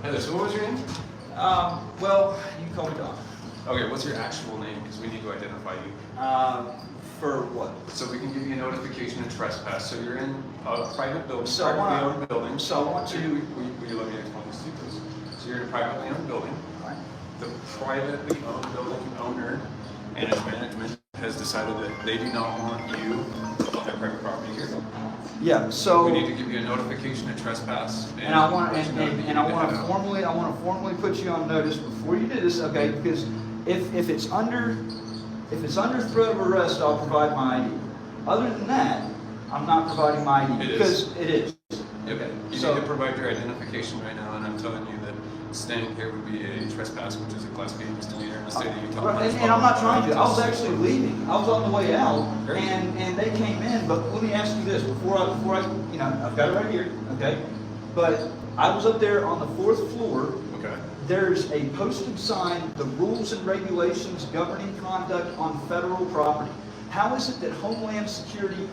Heather, so what was your name? Well, you can call me Don. Okay, what's your actual name? Because we need to identify you. For what? So we can give you a notification of trespass. So you're in a private building, So I privately wanna- owned building. so I want to- Will you let me explain this to you, please? So you're in a privately owned building. Right. The privately owned building owner and its management has decided that they do not want you on their private property here. Yeah, so. We need to give you a notification of trespass. And I want, let you know that you and I need to want to head out. formally put you on notice before you do this, okay? Because if it's under threat of arrest, I'll provide my ID. Other than that, I'm not providing my ID. It because is. it is. Yep. Okay. You So, need to provide your identification right now, and I'm telling you that standing here would be a trespass, which is a class B misdemeanor in the state of Utah. right, and I'm not trying to. I was actually leaving. I was on the way out, Great. and they came in. But let me ask you this before I, I've got it right here, okay? But I was up there on the 4th floor. Okay. There's a posted sign, the rules and regulations governing conduct on federal property. How is it that Homeland Security,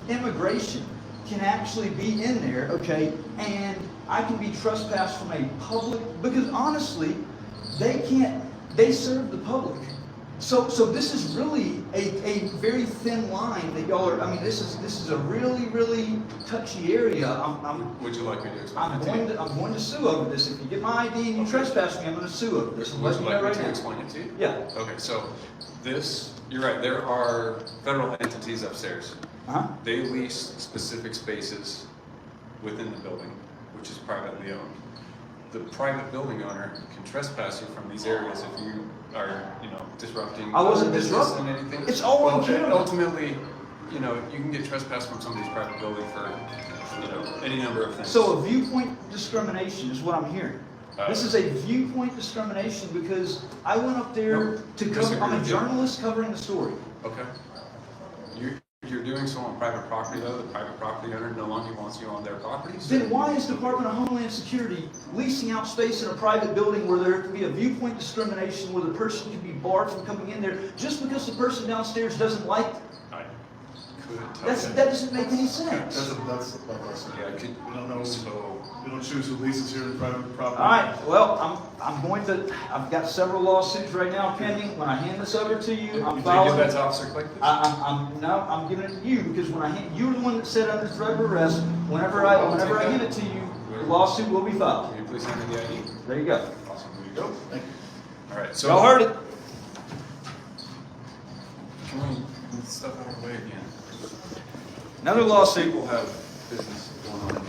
immigration can actually be in there, okay, and I can be trespassed from a public, because honestly, they serve the public. So this is really a very thin line that y'all are, I mean, this is a really, really touchy area. Would you like me to explain I'm it to you? going to sue over this. If you get my ID and you trespass me, I'm going to sue over this. I'm Would you letting you like know me right to now. explain it to you? Yeah. Okay, so you're right, there are federal entities upstairs. Uh-huh. They lease specific spaces within the building, which is privately owned. The private building owner can trespass you from these areas if you are, disrupting. I wasn't business disrupting. and anything. It's all on Well, camera. ultimately, you can get trespassed from somebody's private building for, any number of things. So a viewpoint discrimination is what I'm hearing. This is a viewpoint discrimination because I went up there Nope. to cover, Disagree I'm a with you. journalist covering the story. Okay. You're doing so on private property though, the private property owner no longer wants you on their property. So Then why is Department of Homeland Security leasing out space in a private building where there could be a viewpoint discrimination where the person could be barred from coming in there just because the person downstairs doesn't like them? I could tell That doesn't make any sense. That's like I said. Yeah, I could. We don't know. So We don't choose who leases here in private property. All right, well, I've got several lawsuits right now pending. When I hand this over to you, I'm you following. give that to Officer Quick, please? I'm giving it to you because you're the one that said under threat of arrest. Whenever I give it to you, the lawsuit will be filed. Can you please hand me the ID? There you go. Awesome, there you go. Thank you. All right, so. Y'all heard it. Can we move stuff out of the way again? Another lawsuit. People have business going on